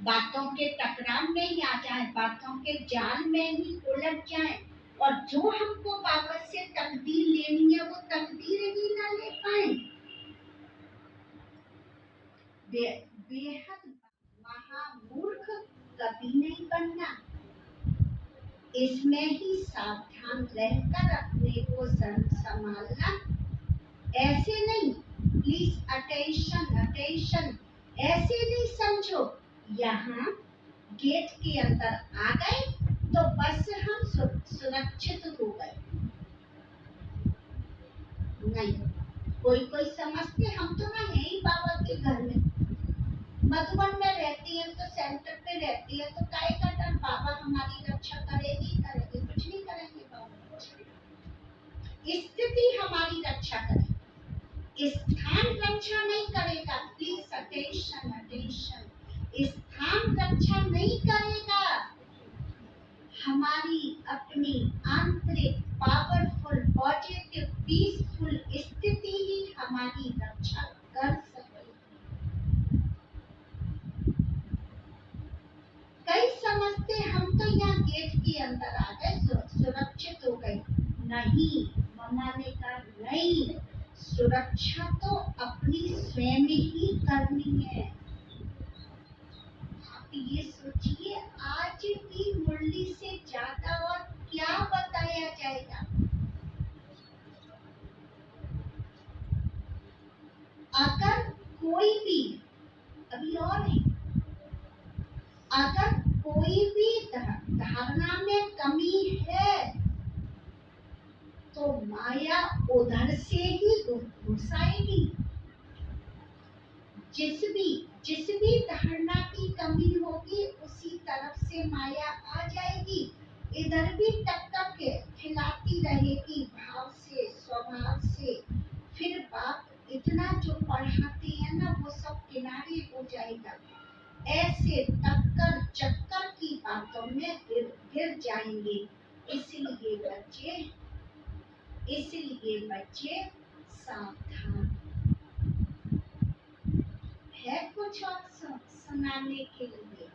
बातों के टकराव में ही आ जाए, बातों के जाल में ही उलझ जाए, और जो हमको वापस से तकदीर लेनी है वो तकदीर ही ना ले पाए। बेहद महामूर्ख कभी नहीं बनना, इसमें ही सावधान रहकर अपने को संभालना। ऐसे नहीं, प्लीज अटेंशन अटेंशन, ऐसे नहीं समझो यहाँ गेट के अंदर आ गए तो बस हम सुरक्षित हो गए। नहीं, कोई समझते हम तो ना है ही बाबा के घर में, मधुबन में रहती है तो सेंटर पे रहती है तो काय का डर, बाबा हमारी रक्षा करेगी करेगी, कुछ नहीं करेंगे बाबा, स्थिति हमारी रक्षा करेगी, स्थान रक्षा नहीं करेगा। प्लीज अटेंशन अटेंशन, स्थान रक्षा नहीं करेगा, हमारी अपनी आंतरिक पावरफुल पॉजिटिव पीसफुल स्थिति ही हमारी रक्षा कर सकेगी। कई समझते हम तो यहाँ गेट के अंदर आ गए सुरक्षित हो गए। नहीं, मनाने का नहीं, सुरक्षा तो अपनी स्वयं ही करनी है। आप ये सोचिए आज की मुरली से ज्यादा और क्या बताया जाएगा। अगर कोई भी अभी और है, अगर कोई भी धारणा में कमी है तो माया उधर से ही घुसाएगी। जिस भी धारणा की कमी होगी उसी तरफ से माया आ जाएगी, इधर भी टक्कर के खिलाती रहेगी भाव से स्वभाव से। फिर बाप इतना जो पढ़ाते हैं ना वो सब किनारे हो जाएगा। ऐसे टक्कर चक्कर की बातों में गिर जाएंगे। इसलिए बच्चे सावधान। है कुछ और सुनाने के लिए?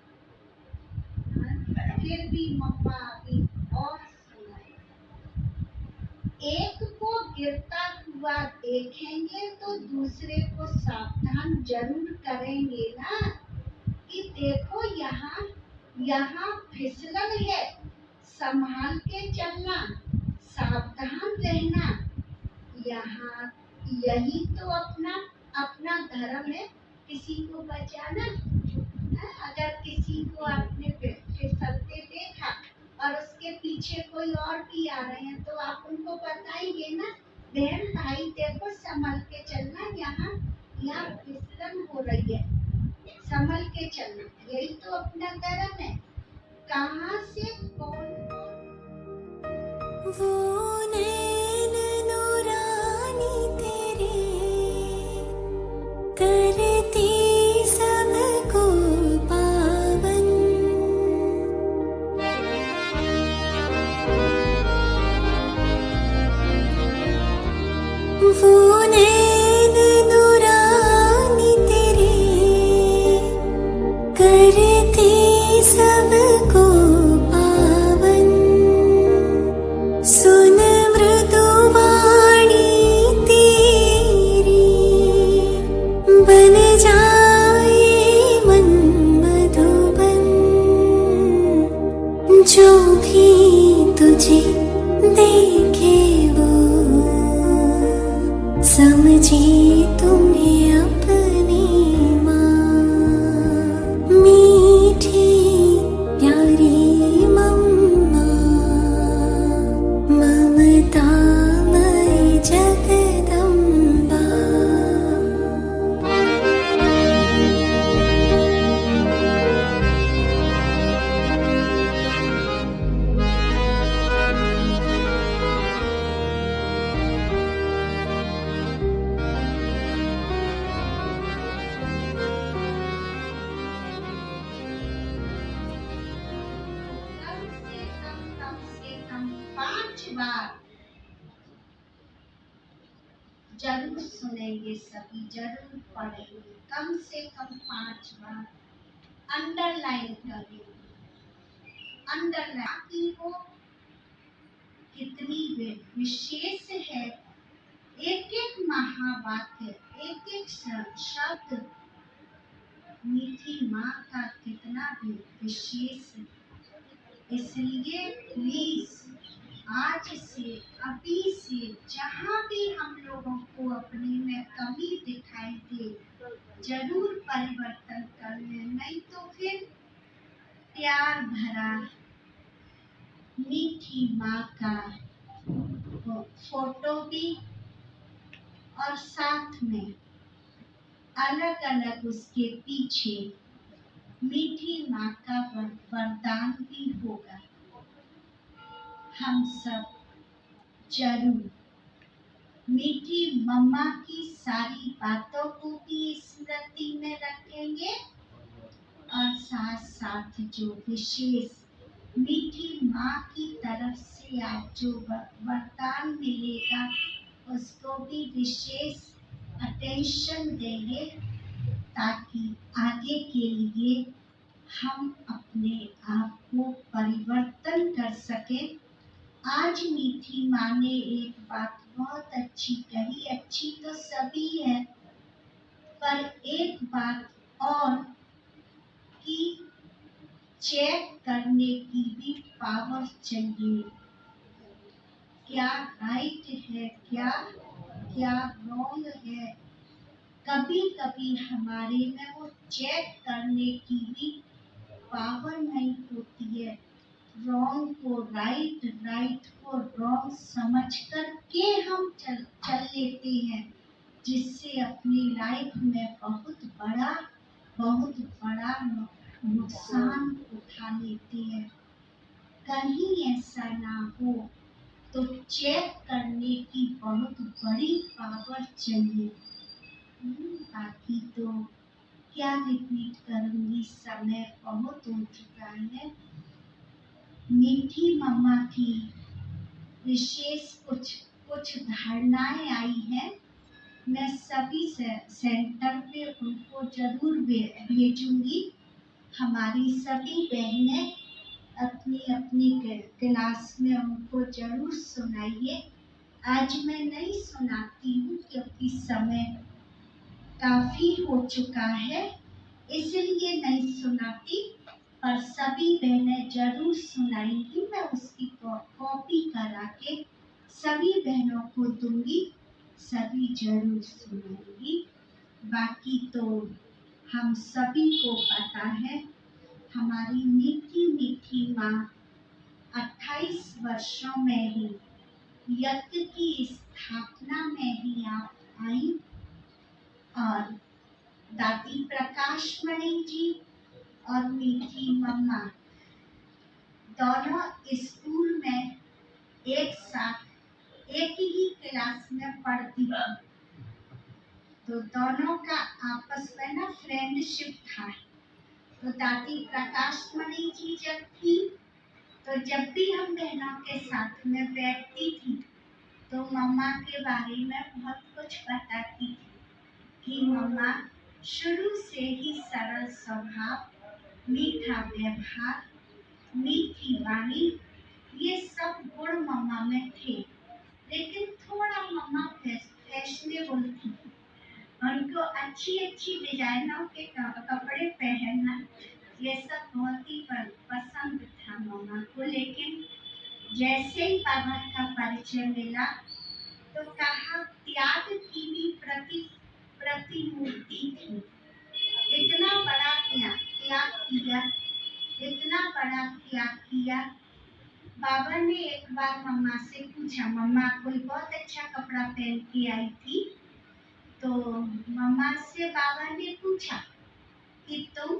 फिर भी मम्मा अभी और सुनाए। एक को गिरता हुआ देखेंगे तो दूसरे को सावधान जरूर करेंगे ना कि देखो यहाँ फिसलन है, संभाल के चलना, सावधान रहना। यहाँ यही तो अपना धर्म है, किसी को बचाना। अगर किसी को आपने फिसलते देखा और उसके पीछे कोई और भी आ रहे हैं तो आप उनको बताएंगे ना, बहन भाई देखो संभल के चलना, यहाँ फिसलन हो रही है, संभल के चलना। यही तो अपना धर्म है। कहाँ से कौन वो नैन नूरानी तेरे करती सबको पावन, वो नैन नूरानी तेरे करती सबको पावन। सुन मृदुवाणी तेरी बन जाए मन मधुबन, जो भी तुझे देखे वो समझे तुम्हें अपनी माँ। मीठी प्यारी मम्मा, ममतामयी जगदम्बा। कम से कम 5 बार जरूर सुनेंगे, सभी जरूर पढ़ेंगे, कम से कम 5 बार। अंडरलाइन करें, अंडरलाइन कि वो कितनी विशेष है। एक एक महावाक्य, एक एक शब्द मीठी माँ का कितना भी विशेष है। इसलिए प्लीज आज से, अभी से, जहाँ भी हम लोगों को अपने में कमी दिखाई दे, जरूर परिवर्तन कर ले, नहीं तो फिर प्यार भरा मीठी माँ का फोटो भी और साथ में अलग अलग उसके पीछे मीठी माँ का वरदान भी होगा। हम सब जरूर मीठी मम्मा की सारी बातों को भी स्मृति में रखेंगे और साथ साथ जो विशेष मीठी माँ की तरफ से आज जो वरदान मिलेगा उसको भी विशेष अटेंशन देंगे, ताकि आगे के लिए हम अपने आप को परिवर्तन कर सकें। आज मीठी माँ ने एक बात बहुत अच्छी कही, अच्छी तो सभी है, पर एक बात और कि चेक करने की भी पावर चाहिए, क्या राइट है, क्या क्या रॉन्ग है। कभी कभी हमारे में वो चेक करने की भी पावर नहीं होती है। रॉन्ग को राइट, राइट को रॉन्ग समझ कर के हम चल लेते हैं, जिससे अपनी लाइफ में बहुत बड़ा नुकसान उठा लेते हैं। कहीं ऐसा ना हो, तो चेक करने की बहुत बड़ी पावर चाहिए। बाकी तो क्या रिपीट करूंगी, समय बहुत हो चुका है। मीठी मम्मा की विशेष कुछ धारणाएं आई हैं, मैं सभी सेंटर पे उनको जरूर भेजूंगी। हमारी सभी बहनें अपनी अपनी क्लास में उनको जरूर सुनाइए। आज मैं नहीं सुनाती हूँ क्योंकि समय काफी हो चुका है, इसलिए नहीं सुनाती, पर सभी बहनें जरूर सुनाएंगी। मैं उसकी कॉपी करा के सभी बहनों को दूंगी, सभी जरूर सुनाएंगी। बाकी तो हम सभी को पता है, हमारी मीठी मीठी माँ 28 वर्षों में ही यज्ञ की स्थापना में ही आप आई, और दादी प्रकाश मणि जी और मीठी मम्मा दोनों स्कूल में एक साथ एक ही क्लास में पढ़ती थी, तो दोनों का आपस में ना फ्रेंडशिप था। तो दादी प्रकाश मणि जी जब थी, तो जब भी हम बहनों के साथ में बैठती थी, तो मम्मा के बारे में बहुत कुछ बताती थी कि मम्मा शुरू से ही सरल स्वभाव, मीठा व्यवहार, मीठी वाणी, ये सब गुण मम्मा में थे। लेकिन थोड़ा मम्मा फैशनेबल थी, उनको अच्छी अच्छी डिजाइनों के कपड़े पहनना ये सब बहुत ही पसंद था मम्मा को। लेकिन जैसे ही बाबा का परिचय मिला, तो कहा त्याग की भी प्रतिमूर्ति थी। इतना बड़ा त्याग किया, इतना बड़ा त्याग किया। बाबा ने एक बार मम्मा से पूछा, मम्मा कोई बहुत अच्छा कपड़ा पहन के आई थी, तो मम्मा से बाबा ने पूछा कि तुम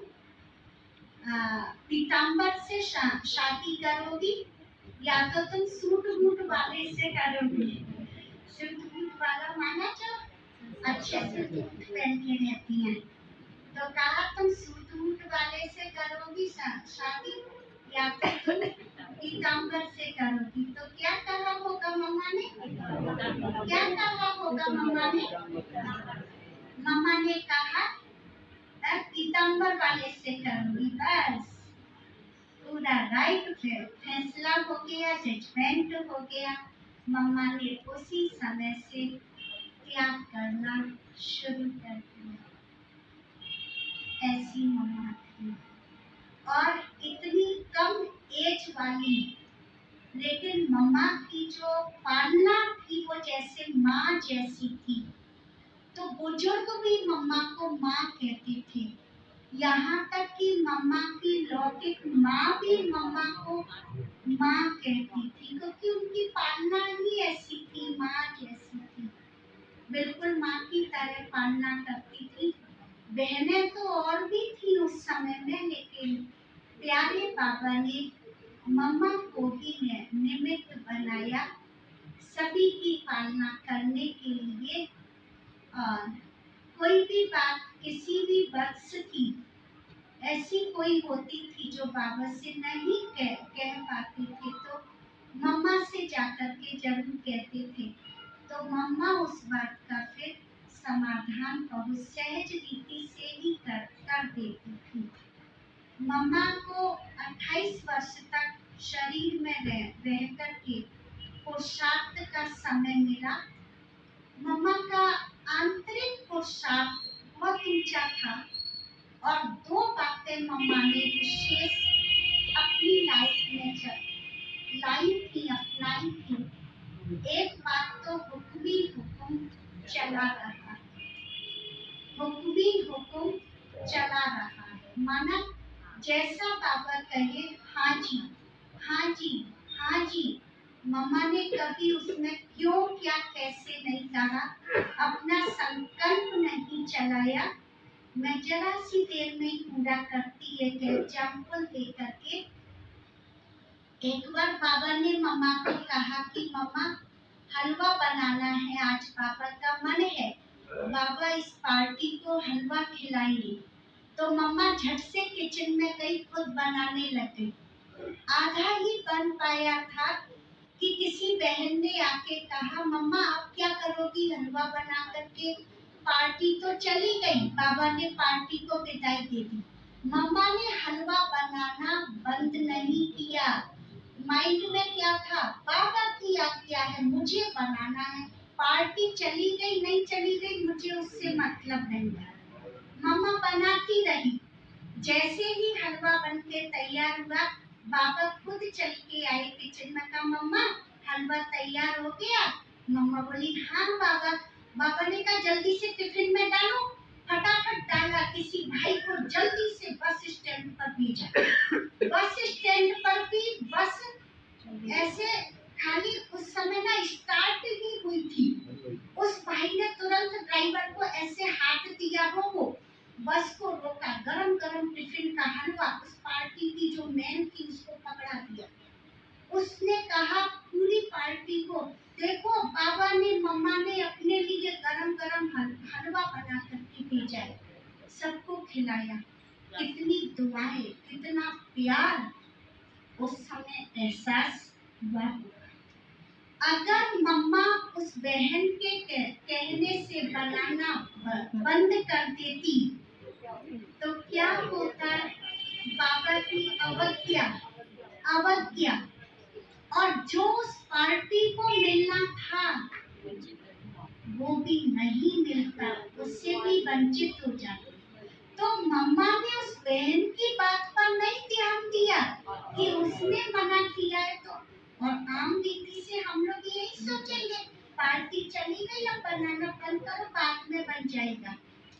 पीताम्बर से शादी करोगी या तो तुम सूट बूट वाले से करोगी। सूट बूट वाला माना जो अच्छे से पहन के रहती हैं, तो कहा तुम सूट बूट वाले से करोगी शादी या फिर तुम पीताम्बर से करोगी। तो क्या कहा होगा मम्मा ने, क्या कहा होगा मम्मा ने? मम्मा ने कहा पीताम्बर सितंबर वाले से करूंगी बस। पूरा राइट फैसला हो गया, जजमेंट हो गया। मम्मा ने उसी समय से त्याग करना शुरू कर दिया। ऐसी मम्मा थी, और इतनी कम एज वाली, लेकिन मम्मा की जो पालना थी वो जैसे माँ जैसी थी। तो बुजुर्ग भी मम्मा को माँ कहते थे, यहाँ तक कि मम्मा की लौकिक माँ भी मम्मा को माँ कहती थी, क्योंकि उनकी पालना ही ऐसी थी, माँ जैसी थी। बिल्कुल माँ की तरह पालना करती थी। बहनें तो और भी थी उस समय में, लेकिन प्यारे बाबा ने मम्मा को ही निमित्त बनाया सभी की पालना करने के लिए। और कोई भी बात किसी भी वत्स की ऐसी कोई होती थी जो बाबा से नहीं कह पाते थे, तो मम्मा से जाकर के जरूर कहते थे। तो मम्मा उस बात का फिर समाधान बहुत सहज रीति से ही कर देती थी। मम्मा को 28 वर्ष तक शरीर में रह करके पुरुषार्थ का समय मिला। मम्मा का आंतरिक पुरुषार्थ बहुत ऊंचा था, और दो बातें मम्मा ने विशेष अपनी लाइफ में अपनाई थी। एक बात तो हुक्मी हुक्म चला रहा है, हुक्मी हुक्म चला रहा है, माना जैसा बाबा कहे हाँ जी हाँ जी हाँ जी। मम्मा ने कभी उसमें क्यों क्या कैसे नहीं कहा, अपना संकल्प नहीं चलाया। मैं जरा सी देर में पूरा करती है एग्जाम्पल दे करके। एक बार बाबा ने मम्मा को कहा कि मम्मा हलवा बनाना है, आज पापा का मन है, बाबा इस पार्टी को हलवा खिलाएंगे। तो मम्मा झट से किचन में गई, खुद बनाने लगी। आधा ही बन पाया था कि किसी बहन ने आके कहा, मम्मा आप क्या करोगी हलवा बना करके, पार्टी तो चली गई। बाबा ने पार्टी को विदाई दे दी। मम्मा ने हलवा बनाना बंद नहीं किया। माइंड में क्या था, बाबा की आज्ञा है, मुझे बनाना है, पार्टी चली गई नहीं चली गई मुझे उससे मतलब नहीं है। मम्मा बनाती रही। जैसे ही हलवा बनके तैयार हुआ, बाबा खुद चल के आए किचन में, कहा मम्मा हलवा तैयार हो गया। मम्मा बोली हाँ बाबा। बाबा ने कहा जल्दी से टिफिन में डालो। फटाफट डाला, किसी भाई को जल्दी से बस स्टैंड पर भेजा। बस स्टैंड पर भी बस ऐसे खाली उस समय ना स्टार्ट ही हुई थी। उस भाई ने तुरंत ड्राइवर को ऐसे हाथ दिया, रोको। बस को रोका, गरम गरम टिफिन का हलवा उस पार्टी की जो मैन थी उसको पकड़ा दिया। उसने कहा पूरी पार्टी को, देखो बाबा ने मम्मा ने अपने लिए गरम गरम हलवा बना करके भेजा है, सबको खिलाया। कितनी दुआएं, कितना प्यार उस समय एहसास हुआ। अगर मम्मा उस बहन के कहने से बनाना बंद कर देती तो क्या होता, बाबा की अवज्ञा और जो उस पार्टी को मिलना था वो भी नहीं मिलता, उससे भी वंचित हो जाते। तो मम्मा ने उस बहन की बात पर नहीं ध्यान दिया कि उसने मना किया है, तो और आम रीति से हम लोग यही सोचेंगे पार्टी चली गई, अब बनाना बंद करो, बाद में बन जाएगा।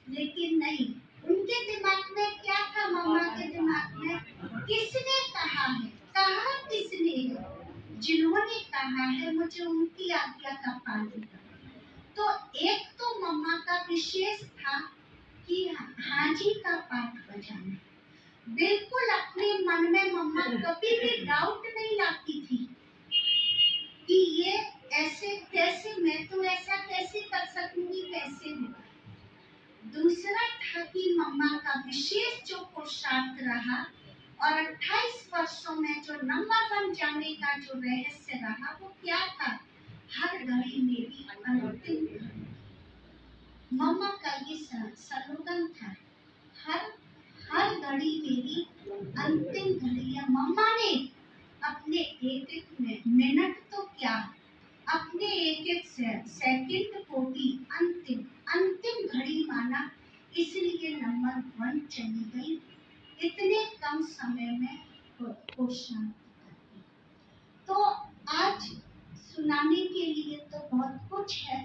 लेकिन नहीं, उनके दिमाग में क्या था, मम्मा के दिमाग में किसने कहा है, कहा किसने है, जिन्होंने कहा है मुझे उनकी आज्ञा का पालन करना। तो एक तो मम्मा का विशेष था कि हाँ जी का पाठ बजाना। बिल्कुल अपने मन में मम्मा कभी भी डाउट नहीं लाती थी कि ये ऐसे कैसे, मैं तो ऐसा कैसे कर सकूंगी, कैसे होगा। दूसरा था कि मम्मा का विशेष जो पुरुषार्थ रहा और 28 वर्षों में जो नंबर 1 जाने का जो रहस्य रहा वो क्या था, हर घड़ी मेरी अंतिम। मम्मा का ये स्लोगन था, हर घड़ी मेरी अंतिम घड़ी है। मम्मा ने अपने एक एक मिनट तो क्या, अपने एक एक सेकंड को भी अंतिम अंतिम घड़ी माना, इसलिए नंबर 1 चली गई। इतने कम समय में को शांत करके। तो आज सुनाने के लिए तो बहुत कुछ है,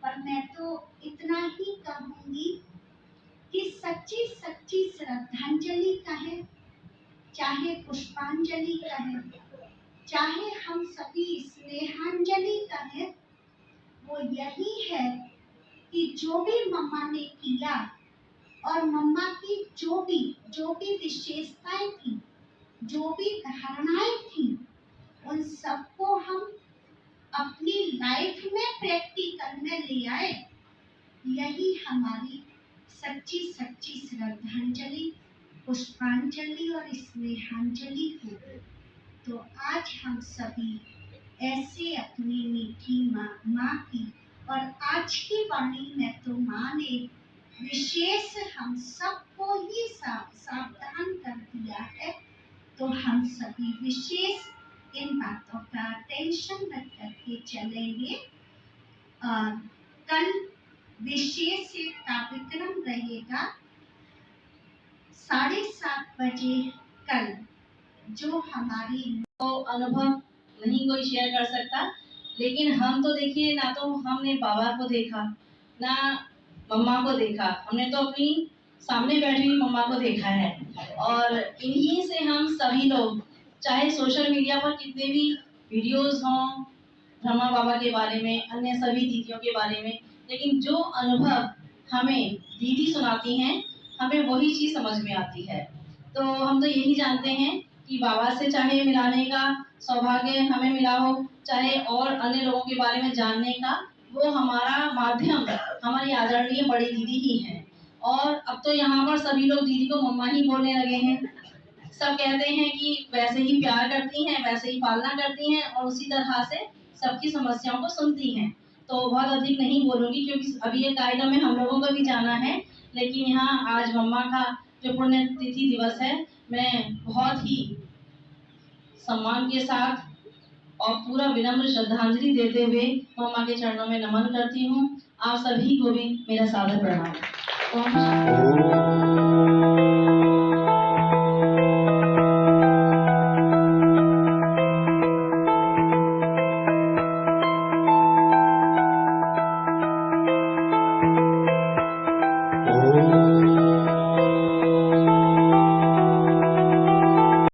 पर मैं तो इतना ही कहूंगी कि सच्ची सच्ची श्रद्धांजलि कहे, चाहे पुष्पांजलि कहे, चाहे हम सभी स्नेहांजलि कहे, वो यही है कि जो भी मम्मा ने किया और मम्मा की जो भी विशेषताएं थी, जो भी धारणाएं थी, उन सबको हम अपनी लाइफ में प्रैक्टिकल में ले आए। यही हमारी सच्ची सच्ची श्रद्धांजलि, पुष्पांजलि और स्नेहांजलि होगी। तो आज हम सभी ऐसे अपनी मीठी माँ की, और आज की वाणी में तो माँ ने विशेष हम सबको ही सावधान कर दिया है। तो हम सभी विशेष इन बातों का टेंशन रख करके चलेंगे। कल विशेष एक कार्यक्रम रहेगा 7:30 बजे कल, जो हमारी तो अनुभव नहीं कोई शेयर कर सकता, लेकिन हम तो देखिए ना तो हमने बाबा को देखा ना मम्मा को देखा, हमने तो अपनी सामने बैठी हुई मम्मा को देखा है। और इन्हीं से हम सभी लोग, चाहे सोशल मीडिया पर कितने भी वीडियोस हों ब्रह्मा बाबा के बारे में, अन्य सभी दीदियों के बारे में, लेकिन जो अनुभव हमें दीदी सुनाती हैं, हमें वही चीज़ समझ में आती है। तो हम तो यही जानते हैं कि बाबा से चाहे मिलाने का सौभाग्य हमें मिला हो, चाहे और अन्य लोगों के बारे में जानने का, वो हमारा माध्यम हमारी आदरणीय बड़ी दीदी ही हैं। और अब तो यहाँ पर सभी लोग दीदी को मम्मा ही बोलने लगे हैं। सब कहते हैं कि वैसे ही प्यार करती हैं, वैसे ही पालना करती हैं और उसी तरह से सबकी समस्याओं को सुनती हैं। तो बहुत अधिक नहीं बोलूँगी क्योंकि अभी ये कार्यक्रम में हम लोगों को भी जाना है, लेकिन यहाँ आज मम्मा का जो पुण्य तिथि दिवस है, मैं बहुत ही सम्मान के साथ और पूरा विनम्र श्रद्धांजलि देते हुए मम्मा के चरणों में नमन करती हूँ। आप सभी को भी मेरा सादर प्रणाम। ओम शांति।